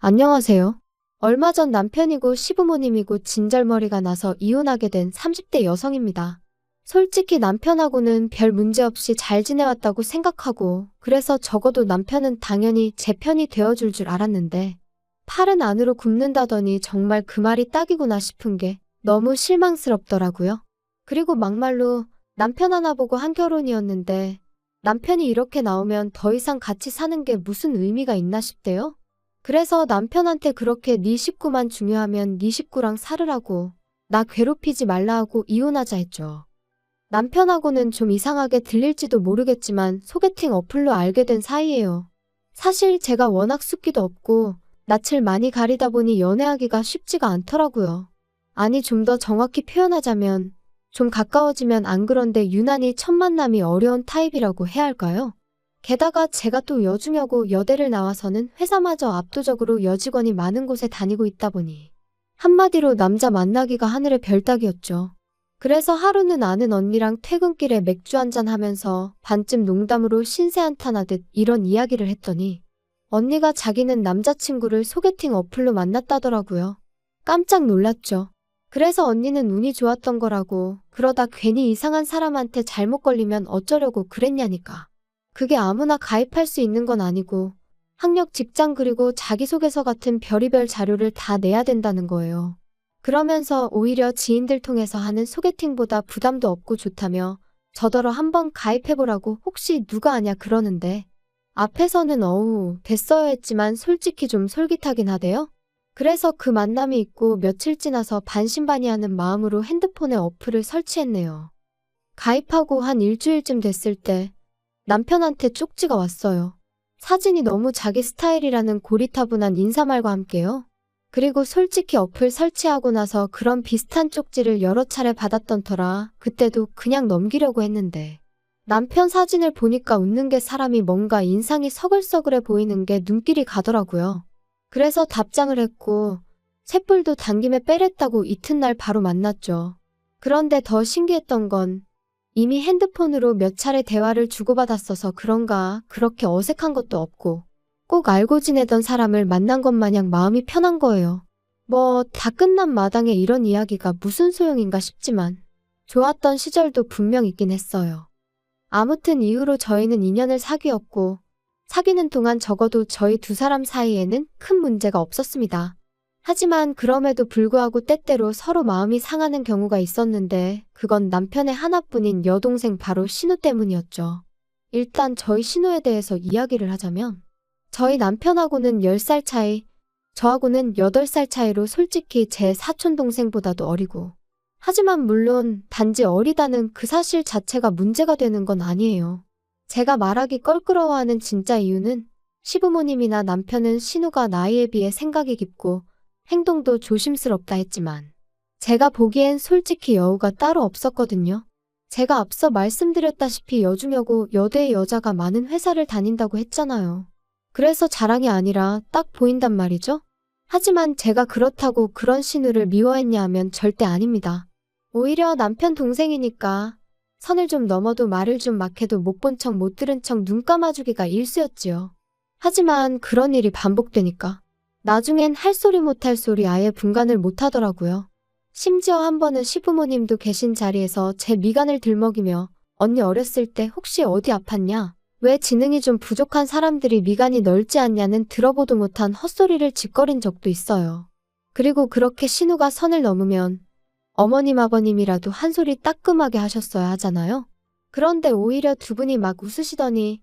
안녕하세요. 얼마 전 남편이고 시부모님이고 진절머리가 나서 이혼하게 된 30대 여성입니다. 솔직히 남편하고는 별 문제 없이 잘 지내왔다고 생각하고, 그래서 적어도 남편은 당연히 제 편이 되어줄 줄 알았는데, 팔은 안으로 굽는다더니 정말 그 말이 딱이구나 싶은 게 너무 실망스럽더라고요. 그리고 막말로 남편 하나 보고 한 결혼이었는데, 남편이 이렇게 나오면 더 이상 같이 사는 게 무슨 의미가 있나 싶대요. 그래서 남편한테 그렇게 네 식구만 중요하면 네 식구랑 살으라고, 나 괴롭히지 말라 하고 이혼하자 했죠. 남편하고는 좀 이상하게 들릴지도 모르겠지만 소개팅 어플로 알게 된 사이예요. 사실 제가 워낙 숫기도 없고 낯을 많이 가리다 보니 연애하기가 쉽지가 않더라고요. 아니, 좀 더 정확히 표현하자면 좀 가까워지면 안 그런데 유난히 첫 만남이 어려운 타입이라고 해야 할까요? 게다가 제가 또 여중여고 여대를 나와서는 회사마저 압도적으로 여직원이 많은 곳에 다니고 있다 보니 한마디로 남자 만나기가 하늘의 별 따기였죠. 그래서 하루는 아는 언니랑 퇴근길에 맥주 한잔 하면서 반쯤 농담으로 신세 한탄하듯 이런 이야기를 했더니 언니가 자기는 남자친구를 소개팅 어플로 만났다더라고요. 깜짝 놀랐죠. 그래서 언니는 운이 좋았던 거라고, 그러다 괜히 이상한 사람한테 잘못 걸리면 어쩌려고 그랬냐니까. 그게 아무나 가입할 수 있는 건 아니고 학력, 직장 그리고 자기소개서 같은 별의별 자료를 다 내야 된다는 거예요. 그러면서 오히려 지인들 통해서 하는 소개팅보다 부담도 없고 좋다며 저더러 한번 가입해보라고 혹시 누가 아냐 그러는데, 앞에서는 어우 됐어야 했지만 솔직히 좀 솔깃하긴 하대요. 그래서 그 만남이 있고 며칠 지나서 반신반의하는 마음으로 핸드폰에 어플을 설치했네요. 가입하고 한 일주일쯤 됐을 때 남편한테 쪽지가 왔어요. 사진이 너무 자기 스타일이라는 고리타분한 인사말과 함께요. 그리고 솔직히 어플 설치하고 나서 그런 비슷한 쪽지를 여러 차례 받았던 터라 그때도 그냥 넘기려고 했는데, 남편 사진을 보니까 웃는 게 사람이 뭔가 인상이 서글서글해 보이는 게 눈길이 가더라고요. 그래서 답장을 했고 쇳불도 당김에 빼랬다고 이튿날 바로 만났죠. 그런데 더 신기했던 건 이미 핸드폰으로 몇 차례 대화를 주고받았어서 그런가 그렇게 어색한 것도 없고 꼭 알고 지내던 사람을 만난 것 마냥 마음이 편한 거예요. 뭐 다 끝난 마당에 이런 이야기가 무슨 소용인가 싶지만 좋았던 시절도 분명 있긴 했어요. 아무튼 이후로 저희는 2년을 사귀었고 사귀는 동안 적어도 저희 두 사람 사이에는 큰 문제가 없었습니다. 하지만 그럼에도 불구하고 때때로 서로 마음이 상하는 경우가 있었는데 그건 남편의 하나뿐인 여동생 바로 신우 때문이었죠. 일단 저희 신우에 대해서 이야기를 하자면 저희 남편하고는 10살 차이, 저하고는 8살 차이로 솔직히 제 사촌동생보다도 어리고, 하지만 물론 단지 어리다는 그 사실 자체가 문제가 되는 건 아니에요. 제가 말하기 껄끄러워하는 진짜 이유는 시부모님이나 남편은 신우가 나이에 비해 생각이 깊고 행동도 조심스럽다 했지만 제가 보기엔 솔직히 여우가 따로 없었거든요. 제가 앞서 말씀드렸다시피 여중여고 여대의 여자가 많은 회사를 다닌다고 했잖아요. 그래서 자랑이 아니라 딱 보인단 말이죠. 하지만 제가 그렇다고 그런 신우를 미워했냐 하면 절대 아닙니다. 오히려 남편 동생이니까 선을 좀 넘어도 말을 좀 막 해도 못 본 척 못 들은 척 눈 감아주기가 일쑤였지요. 하지만 그런 일이 반복되니까 나중엔 할 소리 못할 소리 아예 분간을 못하더라고요. 심지어 한 번은 시부모님도 계신 자리에서 제 미간을 들먹이며 언니 어렸을 때 혹시 어디 아팠냐? 왜 지능이 좀 부족한 사람들이 미간이 넓지 않냐는 들어보도 못한 헛소리를 짓거린 적도 있어요. 그리고 그렇게 신우가 선을 넘으면 어머님 아버님이라도 한 소리 따끔하게 하셨어야 하잖아요. 그런데 오히려 두 분이 막 웃으시더니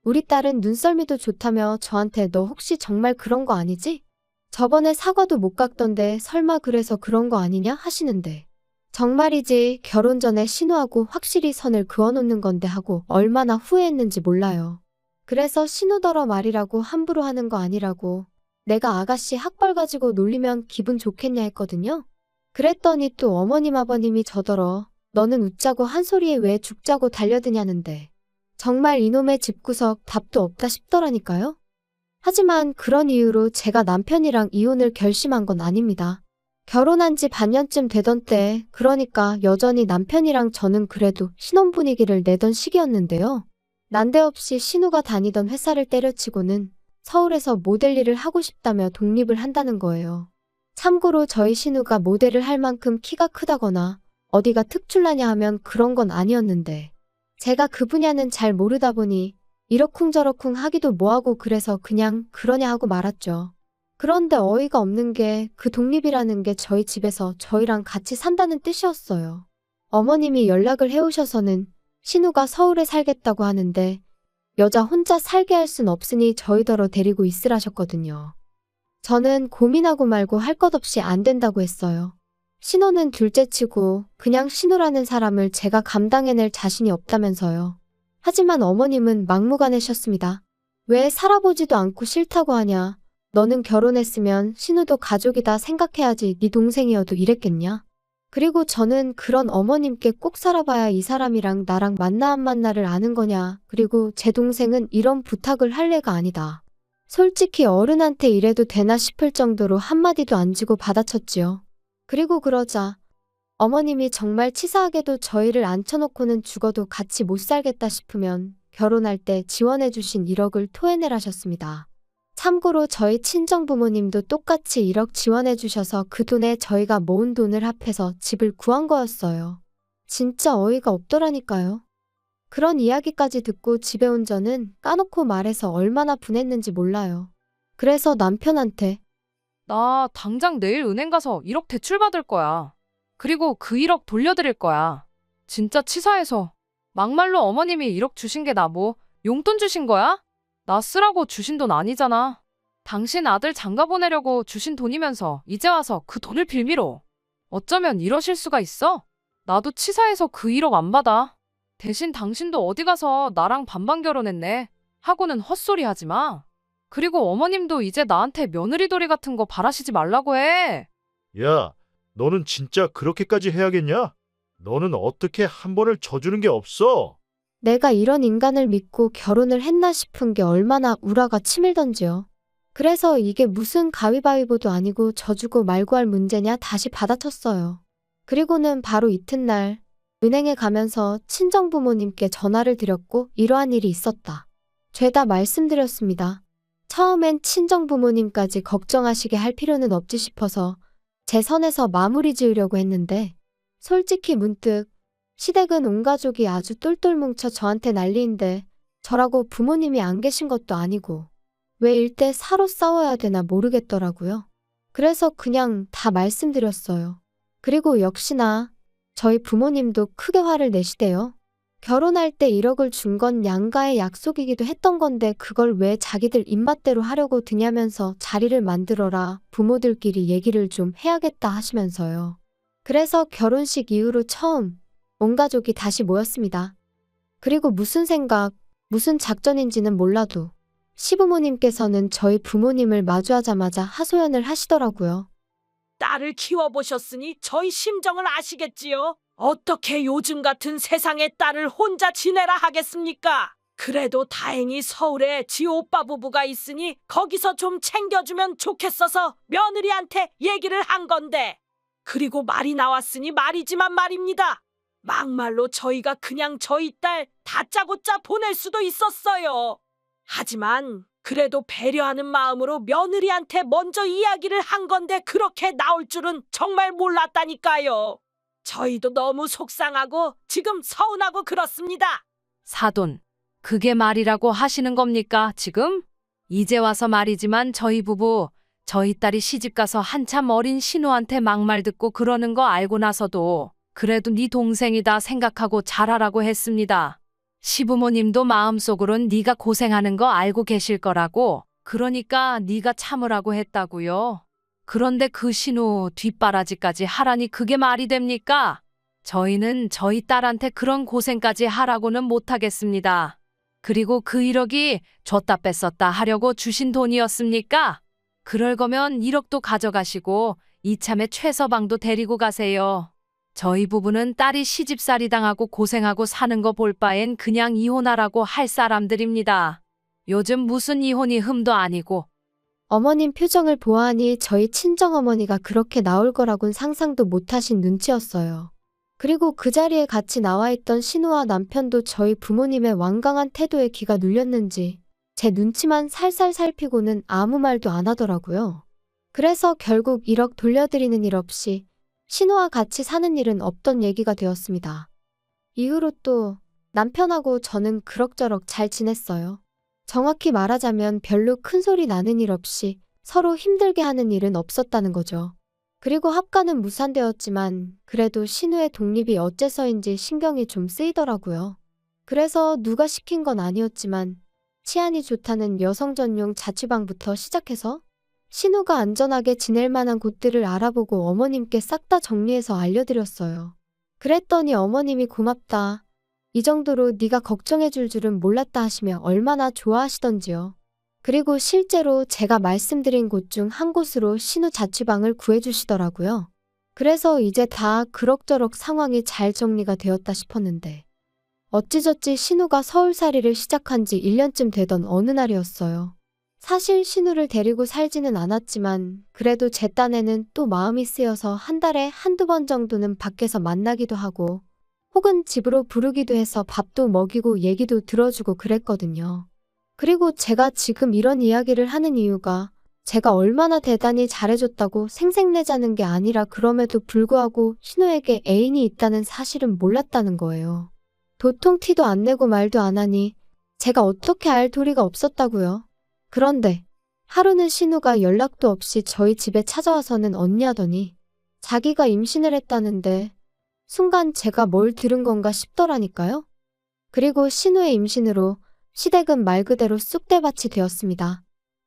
우리 딸은 눈썰미도 좋다며 저한테 너 혹시 정말 그런 거 아니지? 저번에 사과도 못 깎던데 설마 그래서 그런 거 아니냐 하시는데, 정말이지 결혼 전에 신우하고 확실히 선을 그어놓는 건데 하고 얼마나 후회했는지 몰라요. 그래서 신우더러 말이라고 함부로 하는 거 아니라고, 내가 아가씨 학벌 가지고 놀리면 기분 좋겠냐 했거든요. 그랬더니 또 어머님 아버님이 저더러 너는 웃자고 한 소리에 왜 죽자고 달려드냐는데, 정말 이놈의 집구석 답도 없다 싶더라니까요. 하지만 그런 이유로 제가 남편이랑 이혼을 결심한 건 아닙니다. 결혼한 지 반년쯤 되던 때, 그러니까 여전히 남편이랑 저는 그래도 신혼 분위기를 내던 시기였는데요. 난데없이 신우가 다니던 회사를 때려치고는 서울에서 모델 일을 하고 싶다며 독립을 한다는 거예요. 참고로 저희 신우가 모델을 할 만큼 키가 크다거나 어디가 특출나냐 하면 그런 건 아니었는데 제가 그 분야는 잘 모르다 보니 이러쿵저러쿵 하기도 뭐하고 그래서 그냥 그러냐 하고 말았죠. 그런데 어이가 없는 게 그 독립이라는 게 저희 집에서 저희랑 같이 산다는 뜻이었어요. 어머님이 연락을 해오셔서는 신우가 서울에 살겠다고 하는데 여자 혼자 살게 할 순 없으니 저희더러 데리고 있으라셨거든요. 저는 고민하고 말고 할 것 없이 안 된다고 했어요. 신우는 둘째치고 그냥 신우라는 사람을 제가 감당해낼 자신이 없다면서요. 하지만 어머님은 막무가내셨습니다. 왜 살아보지도 않고 싫다고 하냐. 너는 결혼했으면 신우도 가족이다 생각해야지 네 동생이어도 이랬겠냐. 그리고 저는 그런 어머님께 꼭 살아봐야 이 사람이랑 나랑 만나 안 만나를 아는 거냐. 그리고 제 동생은 이런 부탁을 할 애가 아니다. 솔직히 어른한테 이래도 되나 싶을 정도로 한마디도 안 지고 받아쳤지요. 그리고 그러자 어머님이 정말 치사하게도 저희를 앉혀놓고는 죽어도 같이 못 살겠다 싶으면 결혼할 때 지원해주신 1억을 토해내라셨습니다. 참고로 저희 친정부모님도 똑같이 1억 지원해주셔서 그 돈에 저희가 모은 돈을 합해서 집을 구한 거였어요. 진짜 어이가 없더라니까요. 그런 이야기까지 듣고 집에 온 저는 까놓고 말해서 얼마나 분했는지 몰라요. 그래서 남편한테 나 당장 내일 은행 가서 1억 대출받을 거야. 그리고 그 1억 돌려드릴 거야. 진짜 치사해서. 막말로 어머님이 1억 주신 게 나 뭐 용돈 주신 거야? 나 쓰라고 주신 돈 아니잖아. 당신 아들 장가 보내려고 주신 돈이면서 이제 와서 그 돈을 빌미로. 어쩌면 이러실 수가 있어? 나도 치사해서 그 1억 안 받아. 대신 당신도 어디 가서 나랑 반반 결혼했네 하고는 헛소리 하지 마. 그리고 어머님도 이제 나한테 며느리돌이 같은 거 바라시지 말라고 해. 야, 너는 진짜 그렇게까지 해야겠냐? 너는 어떻게 한 번을 져주는 게 없어? 내가 이런 인간을 믿고 결혼을 했나 싶은 게 얼마나 우라가 치밀던지요. 그래서 이게 무슨 가위바위보도 아니고 져주고 말고 할 문제냐 다시 받아쳤어요. 그리고는 바로 이튿날 은행에 가면서 친정부모님께 전화를 드렸고 이러한 일이 있었다. 죄다 말씀드렸습니다. 처음엔 친정부모님까지 걱정하시게 할 필요는 없지 싶어서 제 선에서 마무리 지으려고 했는데 솔직히 문득 시댁은 온 가족이 아주 똘똘 뭉쳐 저한테 난리인데 저라고 부모님이 안 계신 것도 아니고 왜 일대 사로 싸워야 되나 모르겠더라고요. 그래서 그냥 다 말씀드렸어요. 그리고 역시나 저희 부모님도 크게 화를 내시대요. 결혼할 때 1억을 준 건 양가의 약속이기도 했던 건데 그걸 왜 자기들 입맛대로 하려고 드냐면서 자리를 만들어라 부모들끼리 얘기를 좀 해야겠다 하시면서요. 그래서 결혼식 이후로 처음 온 가족이 다시 모였습니다. 그리고 무슨 생각, 무슨 작전인지는 몰라도 시부모님께서는 저희 부모님을 마주하자마자 하소연을 하시더라고요. 딸을 키워보셨으니 저희 심정을 아시겠지요? 어떻게 요즘 같은 세상에 딸을 혼자 지내라 하겠습니까? 그래도 다행히 서울에 지 오빠 부부가 있으니 거기서 좀 챙겨주면 좋겠어서 며느리한테 얘기를 한 건데. 그리고 말이 나왔으니 말이지만 말입니다. 막말로 저희가 그냥 저희 딸 다짜고짜 보낼 수도 있었어요. 하지만 그래도 배려하는 마음으로 며느리한테 먼저 이야기를 한 건데 그렇게 나올 줄은 정말 몰랐다니까요. 저희도 너무 속상하고 지금 서운하고 그렇습니다. 사돈, 그게 말이라고 하시는 겁니까, 지금? 이제 와서 말이지만 저희 부부, 저희 딸이 시집가서 한참 어린 신우한테 막말 듣고 그러는 거 알고 나서도 그래도 네 동생이다 생각하고 잘하라고 했습니다. 시부모님도 마음속으론 네가 고생하는 거 알고 계실 거라고, 그러니까 네가 참으라고 했다고요. 그런데 그 신우 뒷바라지까지 하라니 그게 말이 됩니까? 저희는 저희 딸한테 그런 고생까지 하라고는 못하겠습니다. 그리고 그 1억이 줬다 뺐었다 하려고 주신 돈이었습니까? 그럴 거면 1억도 가져가시고 이참에 최서방도 데리고 가세요. 저희 부부는 딸이 시집살이 당하고 고생하고 사는 거 볼 바엔 그냥 이혼하라고 할 사람들입니다. 요즘 무슨 이혼이 흠도 아니고. 어머님 표정을 보아하니 저희 친정어머니가 그렇게 나올 거라곤 상상도 못하신 눈치였어요. 그리고 그 자리에 같이 나와 있던 신우와 남편도 저희 부모님의 완강한 태도에 기가 눌렸는지 제 눈치만 살살 살피고는 아무 말도 안 하더라고요. 그래서 결국 1억 돌려드리는 일 없이 신우와 같이 사는 일은 없던 얘기가 되었습니다. 이후로 또 남편하고 저는 그럭저럭 잘 지냈어요. 정확히 말하자면 별로 큰 소리 나는 일 없이 서로 힘들게 하는 일은 없었다는 거죠. 그리고 학과는 무산되었지만 그래도 신우의 독립이 어째서인지 신경이 좀 쓰이더라고요. 그래서 누가 시킨 건 아니었지만 치안이 좋다는 여성 전용 자취방부터 시작해서 신우가 안전하게 지낼 만한 곳들을 알아보고 어머님께 싹 다 정리해서 알려드렸어요. 그랬더니 어머님이 고맙다. 이 정도로 네가 걱정해 줄 줄은 몰랐다 하시며 얼마나 좋아하시던지요. 그리고 실제로 제가 말씀드린 곳 중 한 곳으로 신우 자취방을 구해주시더라고요. 그래서 이제 다 그럭저럭 상황이 잘 정리가 되었다 싶었는데 어찌저찌 신우가 서울살이를 시작한 지 1년쯤 되던 어느 날이었어요. 사실 신우를 데리고 살지는 않았지만 그래도 제 딴에는 또 마음이 쓰여서 한 달에 한두 번 정도는 밖에서 만나기도 하고 혹은 집으로 부르기도 해서 밥도 먹이고 얘기도 들어주고 그랬거든요. 그리고 제가 지금 이런 이야기를 하는 이유가 제가 얼마나 대단히 잘해줬다고 생색내자는 게 아니라 그럼에도 불구하고 신우에게 애인이 있다는 사실은 몰랐다는 거예요. 도통 티도 안 내고 말도 안 하니 제가 어떻게 알 도리가 없었다고요. 그런데 하루는 신우가 연락도 없이 저희 집에 찾아와서는 언니 하더니 자기가 임신을 했다는데 순간 제가 뭘 들은 건가 싶더라니까요. 그리고 신우의 임신으로 시댁은 말 그대로 쑥대밭이 되었습니다.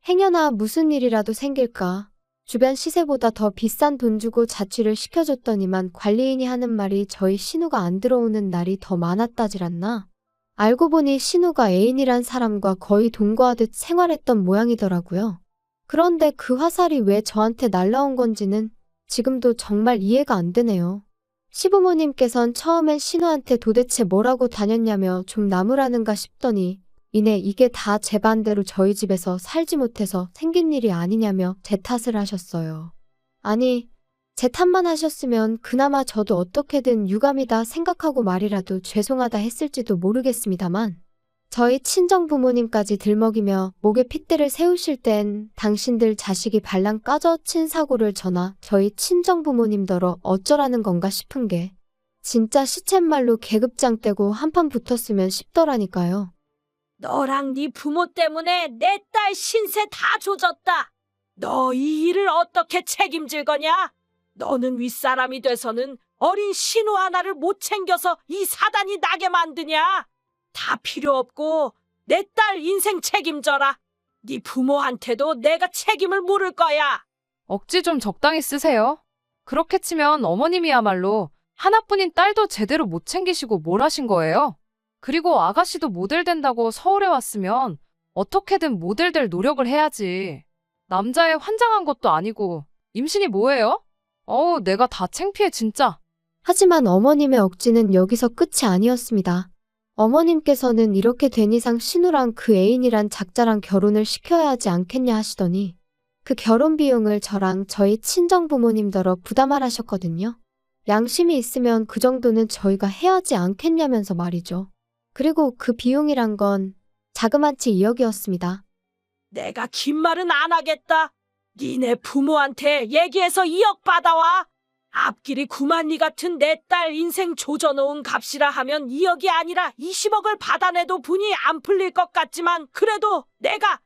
행여나 무슨 일이라도 생길까 주변 시세보다 더 비싼 돈 주고 자취를 시켜줬더니만 관리인이 하는 말이 저희 신우가 안 들어오는 날이 더 많았다질 않나. 알고 보니 신우가 애인이란 사람과 거의 동거하듯 생활했던 모양이더라고요. 그런데 그 화살이 왜 저한테 날라온 건지는 지금도 정말 이해가 안 되네요. 시부모님께선 처음엔 신우한테 도대체 뭐라고 다녔냐며 좀 나무라는가 싶더니 이내 이게 다 제 반대로 저희 집에서 살지 못해서 생긴 일이 아니냐며 제 탓을 하셨어요. 아니, 제 탓만 하셨으면 그나마 저도 어떻게든 유감이다 생각하고 말이라도 죄송하다 했을지도 모르겠습니다만 저희 친정부모님까지 들먹이며 목에 핏대를 세우실 땐 당신들 자식이 발랑 까져 친 사고를 전하 저희 친정부모님더러 어쩌라는 건가 싶은 게 진짜 시쳇말로 계급장 떼고 한판 붙었으면 싶더라니까요. 너랑 네 부모 때문에 내 딸 신세 다 조졌다. 너 이 일을 어떻게 책임질 거냐? 너는 윗사람이 돼서는 어린 신우 하나를 못 챙겨서 이 사단이 나게 만드냐? 다 필요 없고 내 딸 인생 책임져라. 네 부모한테도 내가 책임을 물을 거야. 억지 좀 적당히 쓰세요. 그렇게 치면 어머님이야말로 하나뿐인 딸도 제대로 못 챙기시고 뭘 하신 거예요? 그리고 아가씨도 모델 된다고 서울에 왔으면 어떻게든 모델 될 노력을 해야지. 남자애 환장한 것도 아니고 임신이 뭐예요? 어우, 내가 다 창피해 진짜. 하지만 어머님의 억지는 여기서 끝이 아니었습니다. 어머님께서는 이렇게 된 이상 신우랑 그 애인이란 작자랑 결혼을 시켜야 하지 않겠냐 하시더니 그 결혼 비용을 저랑 저희 친정부모님더러 부담을 하셨거든요. 양심이 있으면 그 정도는 저희가 해야 하지 않겠냐면서 말이죠. 그리고 그 비용이란 건 자그마치 2억이었습니다. 내가 긴 말은 안 하겠다. 니네 부모한테 얘기해서 2억 받아와. 앞길이 구만리 같은 내 딸 인생 조져놓은 값이라 하면 2억이 아니라 20억을 받아내도 분이 안 풀릴 것 같지만 그래도 네가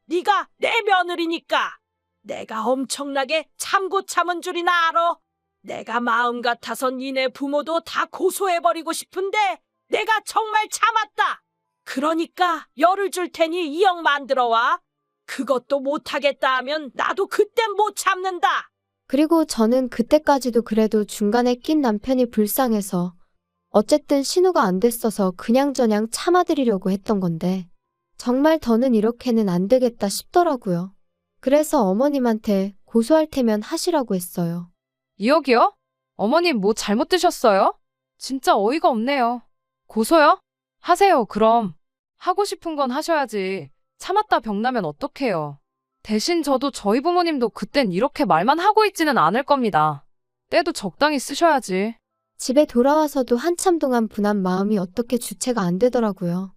내 며느리니까 내가 엄청나게 참고 참은 줄이나 알아. 내가 마음 같아서 니네 부모도 다 고소해버리고 싶은데 내가 정말 참았다. 그러니까 열을 줄 테니 2억 만들어와. 그것도 못하겠다 하면 나도 그땐 못 참는다. 그리고 저는 그때까지도 그래도 중간에 낀 남편이 불쌍해서 어쨌든 신우가 안 됐어서 그냥저냥 참아드리려고 했던 건데 정말 더는 이렇게는 안 되겠다 싶더라고요. 그래서 어머님한테 고소할 테면 하시라고 했어요. 2억이요? 어머님 뭐 잘못 드셨어요? 진짜 어이가 없네요. 고소요? 하세요 그럼. 하고 싶은 건 하셔야지. 참았다 병나면 어떡해요. 대신 저도 저희 부모님도 그땐 이렇게 말만 하고 있지는 않을 겁니다. 때도 적당히 쓰셔야지. 집에 돌아와서도 한참 동안 분한 마음이 어떻게 주체가 안 되더라고요.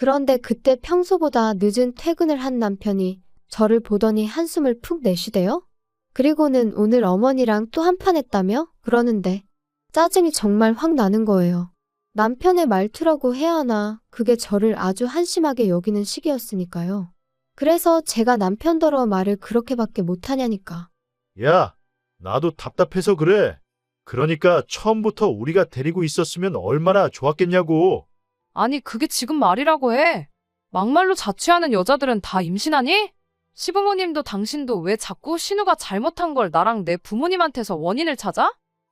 그런데 그때 평소보다 늦은 퇴근을 한 남편이 저를 보더니 한숨을 푹 내쉬대요. 그리고는 오늘 어머니랑 또 한판 했다며 그러는데 짜증이 정말 확 나는 거예요. 남편의 말투라고 해야 하나 그게 저를 아주 한심하게 여기는 시기였으니까요. 그래서 제가 남편더러 말을 그렇게밖에 못하냐니까. 야, 나도 답답해서 그래. 그러니까 처음부터 우리가 데리고 있었으면 얼마나 좋았겠냐고. 아니, 그게 지금 말이라고 해. 막말로 자취하는 여자들은 다 임신하니? 시부모님도 당신도 왜 자꾸 신우가 잘못한 걸 나랑 내 부모님한테서 원인을 찾아?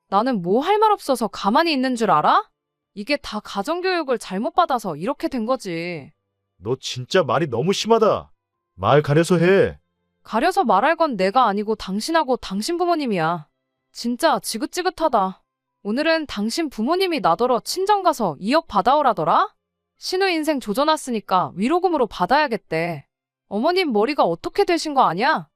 나는 뭐 할 말 없어서 가만히 있는 줄 알아? 이게 다 가정교육을 잘못 받아서 이렇게 된 거지. 너 진짜 말이 너무 심하다. 말 가려서 해. 가려서 말할 건 내가 아니고 당신하고 당신 부모님이야. 진짜 지긋지긋하다. 오늘은 당신 부모님이 나더러 친정 가서 2억 받아오라더라? 신우 인생 조져놨으니까 위로금으로 받아야겠대. 어머님 머리가 어떻게 되신 거 아니야?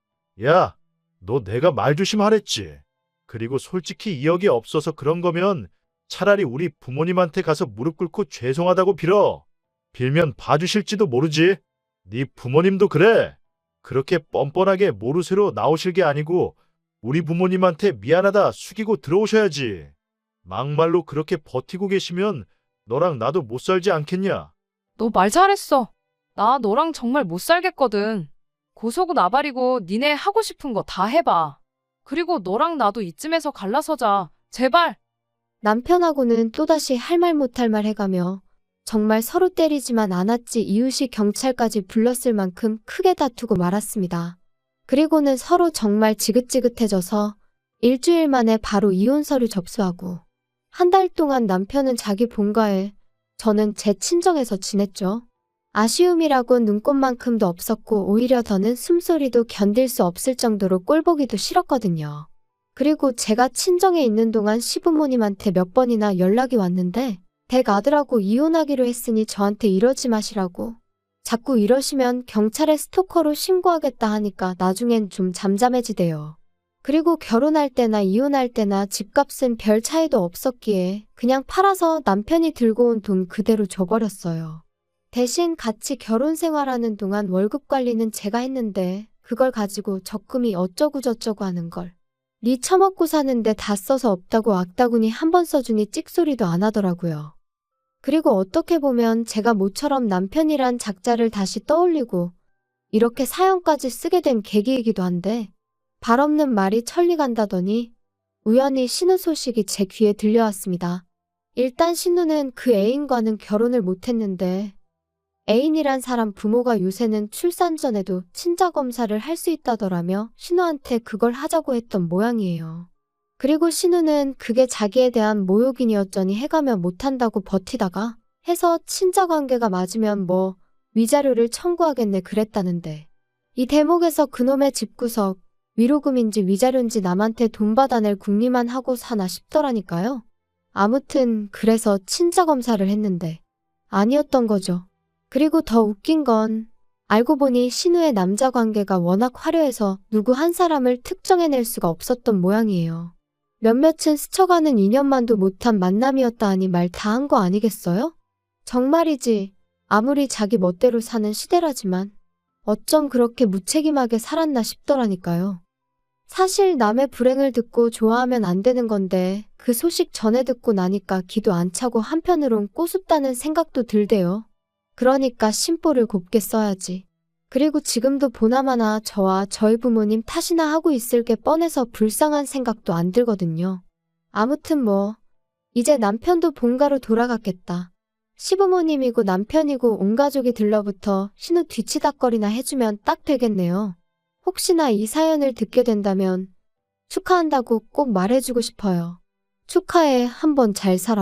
야, 너 내가 말 조심하랬지. 그리고 솔직히 2억이 없어서 그런 거면 차라리 우리 부모님한테 가서 무릎 꿇고 죄송하다고 빌어. 빌면 봐주실지도 모르지. 네 부모님도 그래. 그렇게 뻔뻔하게 모르쇠로 나오실 게 아니고 우리 부모님한테 미안하다 숙이고 들어오셔야지. 막말로 그렇게 버티고 계시면 너랑 나도 못 살지 않겠냐? 너 말 잘했어. 나 너랑 정말 못 살겠거든. 고소고 나발이고 니네 하고 싶은 거 다 해봐. 그리고 너랑 나도 이쯤에서 갈라서자. 제발. 남편하고는 또다시 할 말 못할 말 해가며 정말 서로 때리지만 않았지 이웃이 경찰까지 불렀을 만큼 크게 다투고 말았습니다. 그리고는 서로 정말 지긋지긋해져서 일주일 만에 바로 이혼 서류 접수하고 한 달 동안 남편은 자기 본가에 저는 제 친정에서 지냈죠. 아쉬움이라고 눈꽃만큼도 없었고 오히려 더는 숨소리도 견딜 수 없을 정도로 꼴보기도 싫었거든요. 그리고 제가 친정에 있는 동안 시부모님한테 몇 번이나 연락이 왔는데 댁 아들하고 이혼하기로 했으니 저한테 이러지 마시라고. 자꾸 이러시면 경찰에 스토커로 신고하겠다 하니까 나중엔 좀 잠잠해지대요. 그리고 결혼할 때나 이혼할 때나 집값은 별 차이도 없었기에 그냥 팔아서 남편이 들고 온 돈 그대로 줘버렸어요. 대신 같이 결혼 생활하는 동안 월급 관리는 제가 했는데 그걸 가지고 적금이 어쩌고저쩌고 하는 걸. 니 처먹고 사는데 다 써서 없다고 악다구니 한 번 써주니 찍소리도 안 하더라고요. 그리고 어떻게 보면 제가 모처럼 남편이란 작자를 다시 떠올리고 이렇게 사연까지 쓰게 된 계기이기도 한데 발 없는 말이 천리 간다더니 우연히 신우 소식이 제 귀에 들려왔습니다. 일단 신우는 그 애인과는 결혼을 못했는데 애인이란 사람 부모가 요새는 출산 전에도 친자 검사를 할 수 있다더라며 신우한테 그걸 하자고 했던 모양이에요. 그리고 신우는 그게 자기에 대한 모욕이었더니 해가며 못한다고 버티다가 해서 친자 관계가 맞으면 뭐 위자료를 청구하겠네 그랬다는데 이 대목에서 그놈의 집구석 위로금인지 위자료인지 남한테 돈 받아낼 궁리만 하고 사나 싶더라니까요. 아무튼 그래서 친자 검사를 했는데 아니었던 거죠. 그리고 더 웃긴 건 알고 보니 신우의 남자 관계가 워낙 화려해서 누구 한 사람을 특정해낼 수가 없었던 모양이에요. 몇몇은 스쳐가는 인연만도 못한 만남이었다 하니 말 다 한 거 아니겠어요? 정말이지 아무리 자기 멋대로 사는 시대라지만 어쩜 그렇게 무책임하게 살았나 싶더라니까요. 사실 남의 불행을 듣고 좋아하면 안 되는 건데 그 소식 전해 듣고 나니까 기도 안 차고 한편으론 꼬숩다는 생각도 들대요. 그러니까 심보를 곱게 써야지. 그리고 지금도 보나마나 저와 저희 부모님 탓이나 하고 있을 게 뻔해서 불쌍한 생각도 안 들거든요. 아무튼 뭐 이제 남편도 본가로 돌아갔겠다. 시부모님이고 남편이고 온 가족이 들러붙어 신우 뒤치다거리나 해주면 딱 되겠네요. 혹시나 이 사연을 듣게 된다면 축하한다고 꼭 말해주고 싶어요. 축하해, 한번 잘 살아.